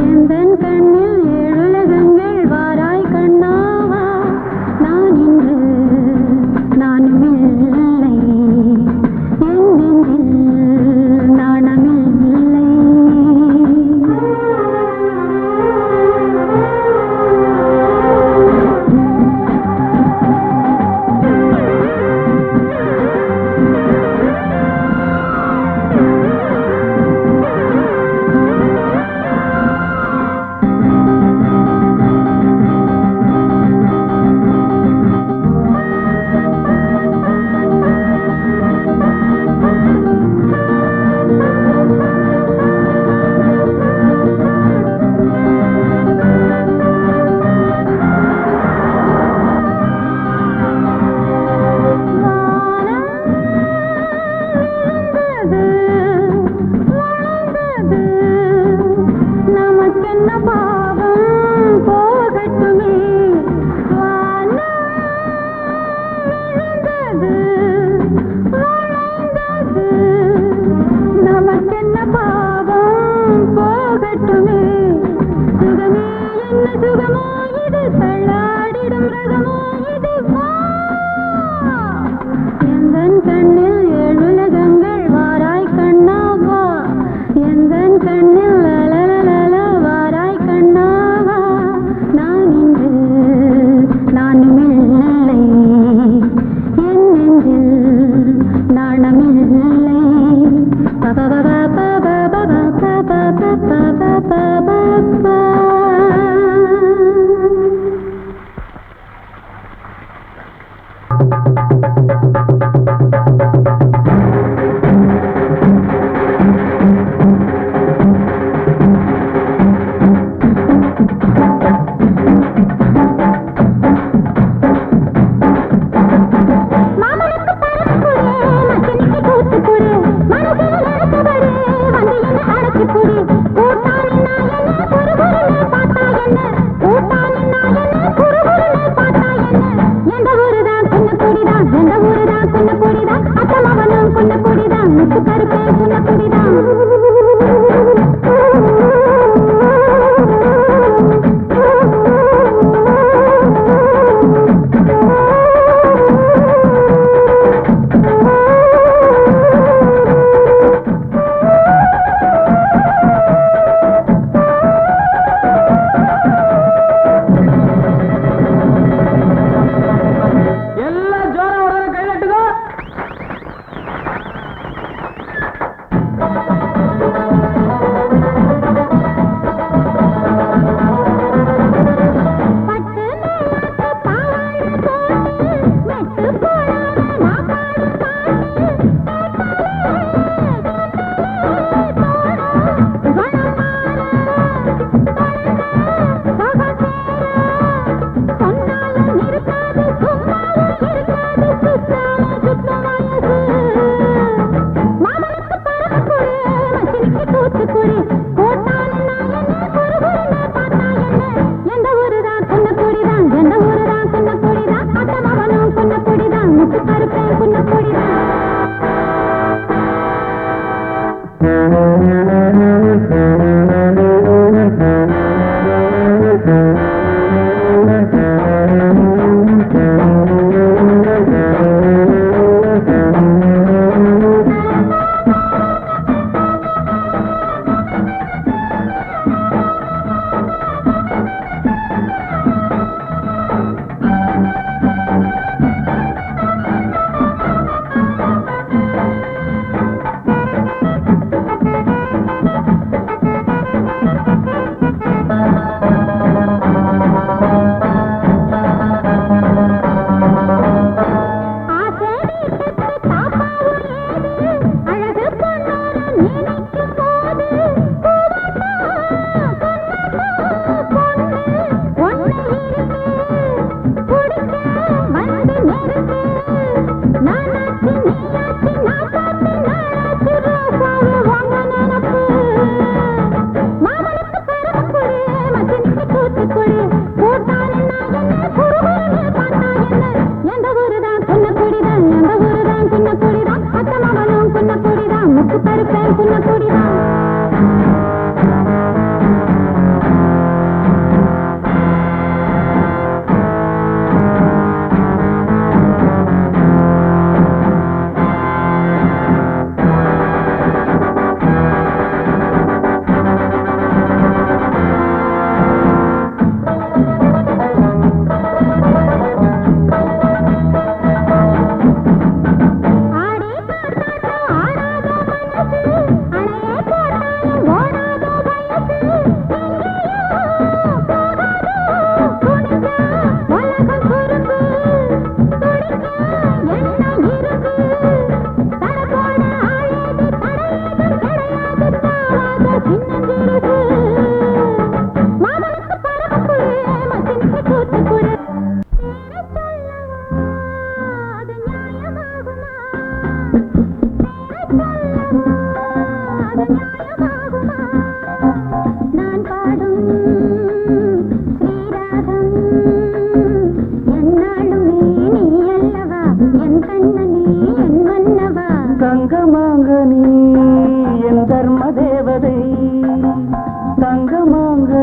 எந்தன் கண்ணில் ஏழுலகங்கள் வாராய் கண்ணாவா நான் இன்று நானும் இல்லை என் நெஞ்சில் நாணமில்லை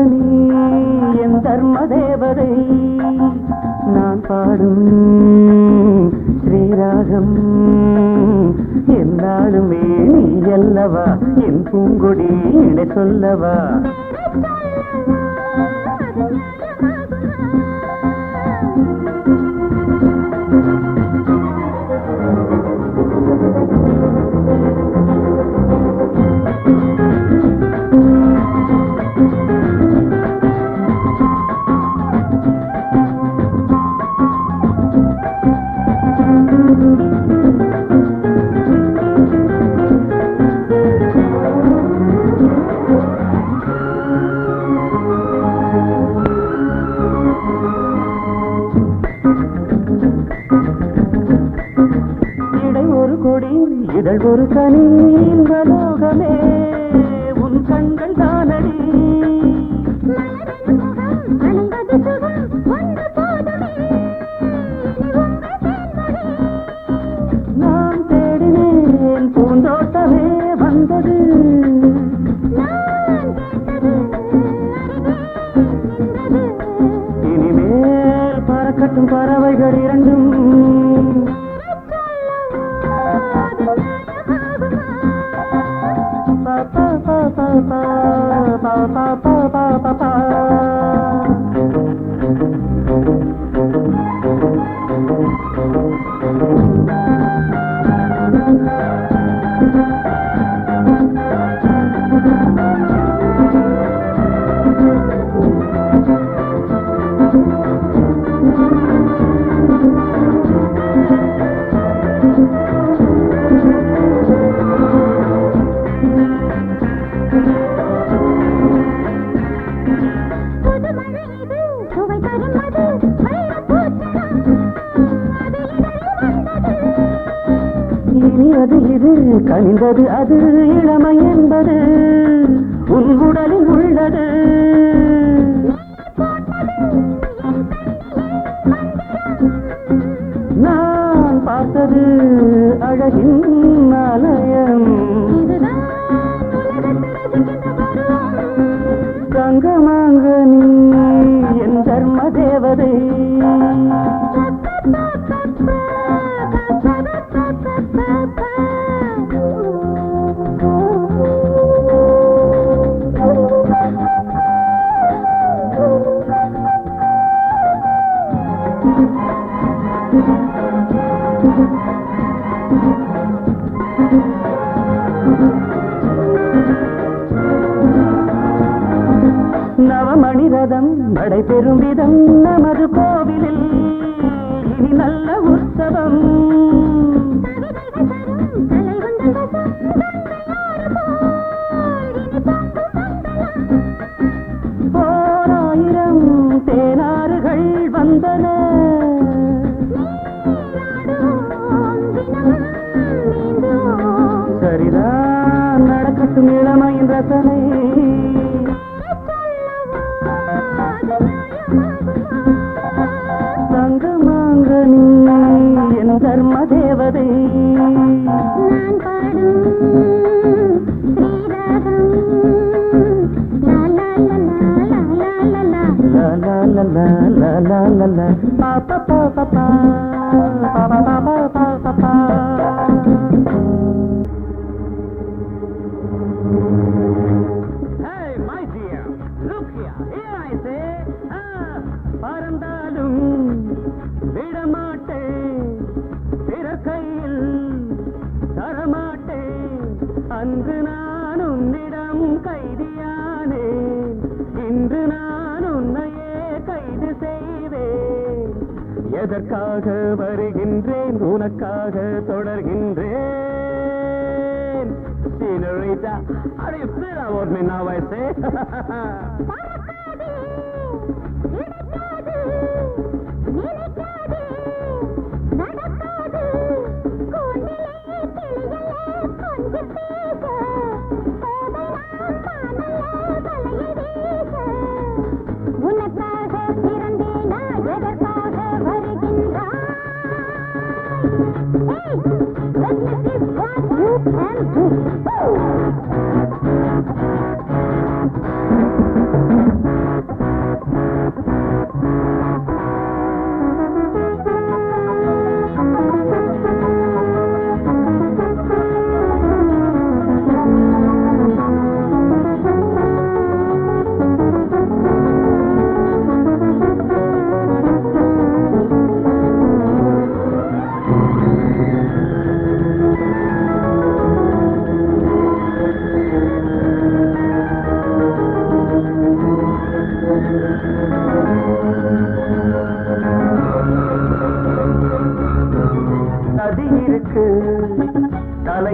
நீ என் தர்ம தேவதை நான் பாடும் ஸ்ரீராகம் எல்லாருமே நீ அல்லவா என் பூங்கொடி இணை சொல்லவா இதழ் ஒரு கனி இன்பலோகமே உன் கண்கள் தானடி நான் தேடினேன் பூந்தோட்டமே வந்தது இனிமேல் பறக்கட்டும் பறவைகள் இரண்டும் இனியது இது கனிந்தது அது இளமை என்பது உன் உடலில் உள்ளது நான் பார்த்தது அழகின் ஆலயம் தங்கமாக நீ என் தர்ம தேவதை நவமணி ரதம் நடைபெறும் விதம் நமது கோவிலில் இனி நல்ல உற்சவம் ஓராயிரம் தேனாறுகள் வந்தன சரிதான் நடக்கட்டும் இளமையின் ரசனை தங்கமாக நீ என் தர்ம தேவதை நான் பாடும் ஸ்ரீராகம் லா லா லா லா லா லா லா லா லா லா லா லா லா பா பா பா பா பா பா பா பா பா பா. Hey my dear, look here, here I say, பறந்தாலும் விடமாட்டேன் பிறர் கையில் தரமாட்டேன் அன்று நான் உன்னிடம் கைதியானேன் இன்று நான் உன்னையே கைது செய்வேன் எதற்காக வருகின்றேன் உனக்காக தொடர்கின்றேன் Senorita, how do you feel about me now I say?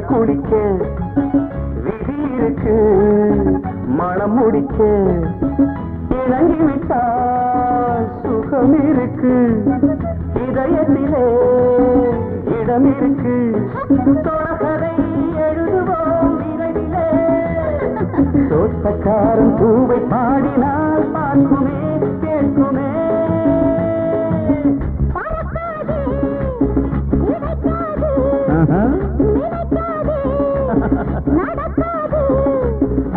குளிக்க விதி இருக்கு மனம் முடிக்க இறங்கிவிட்டால் சுகம் இருக்கு இதயத்திலே இடம் இருக்கு தொடர்கதை எழுதுவோம் விரைவிலே தோட்டக்காரன் பூவை பாடினால் பார்க்குமே கேட்குமே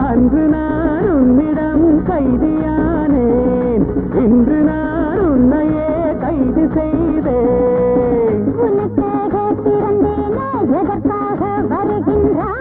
அன்று நான் உன்னிடம் கைதியானேன் இன்று நான் உன்னையே கைது செய்தேன் உனக்காக பிறந்தேனே எதற்காக வருகின்றாய்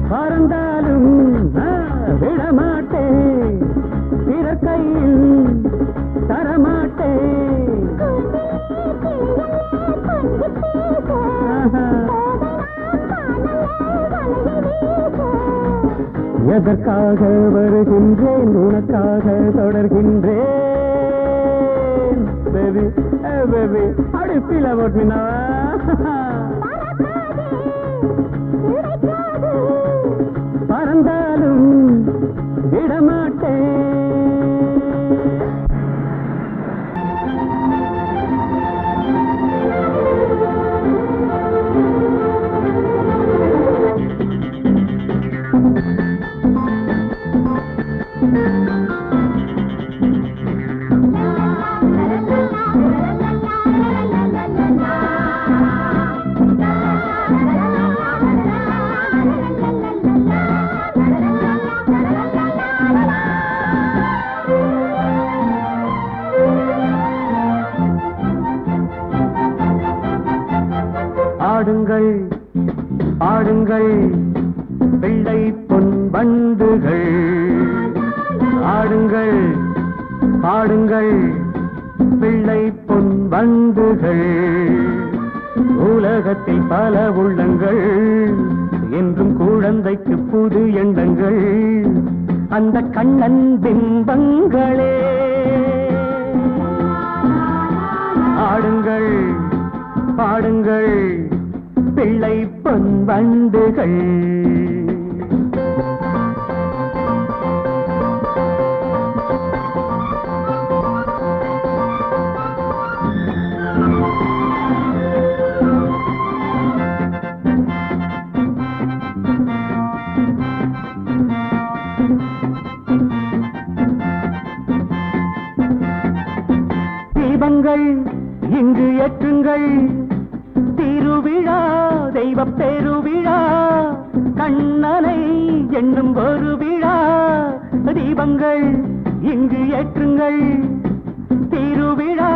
பறந்தாலும் விடமாட்டேன் பிற கையில் தரமாட்டேன் எதற்காக வருகின்றேன் உனக்காக தொடர்கின்றேன் பேபி பேபி அடுப்பில போட்டினா பறந்தாலும் விடமாட்டேன் ஆடுங்கள் ஆடுங்கள் பிள்ளை பொன் வண்டுகள் ஆடுங்கள் ஆடுங்கள் பிள்ளை பொன் வண்டுகள் உலகத்தில் பல உள்ளங்கள் என்றும் குழந்தைக்கு புது எண்ணங்கள் அந்த கண்ணன் பிம்பங்களே ஆடுங்கள் பாடுங்கள் பிள்ளை பொன் வண்டுகள் தீபங்கள் இங்கு ஏற்றுங்கள் திருவிழா தெய்வ பெருவிழா கண்ணனை என்னும் ஒரு விழா தீபங்கள் இங்கு ஏற்றுங்கள் திருவிழா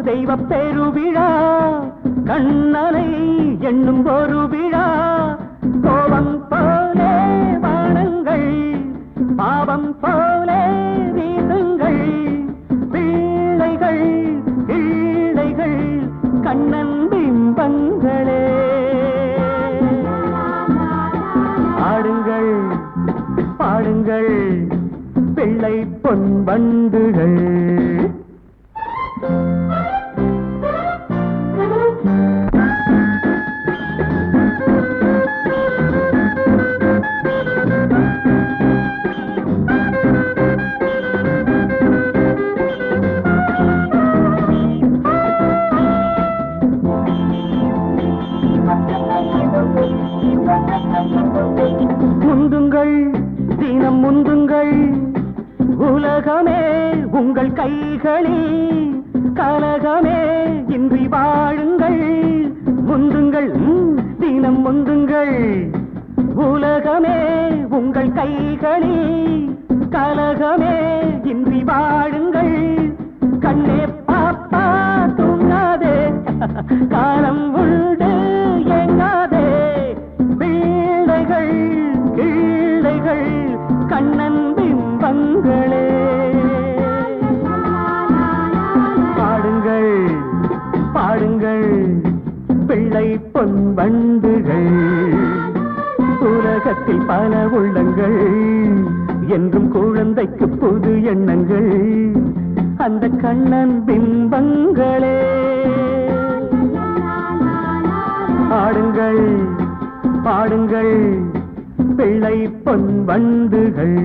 தெய்வ பெருவிழா கண்ணனை என்னும் ஒரு விழா கோபம் போலே வானங்கள் பாவம் போலே வீசுங்கள் பிள்ளைகள் பிள்ளைகள் கண்ணன் பிம்பங்களே ஆடுங்கள் பாடுங்கள் பிள்ளை பொன் வண்டுகள் கைகளில் கலகமே இன்றி வாழுங்கள், முந்துங்கள் தினம் முந்துங்கள். உலகமே உங்கள் கைகளில் கலகமே இன்றி வாழுங்கள். கண்ணே பாப்பா தூங்காதே, காலம் உண்டு எங்காதே. பிள்ளைகள் கிள்ளைகள் கண்ணன் பிம்பங்களே. பாடுங்கள் பாடுங்கள் பிள்ளை பொன் வண்டுகள். உலகத்தில் பல உள்ளங்கள், என்றும் குழந்தைக்கு புது எண்ணங்கள். அந்த கண்ணன் பிம்பங்களே. பாடுங்கள் பாடுங்கள் பிள்ளை பொன் வண்டுகள்.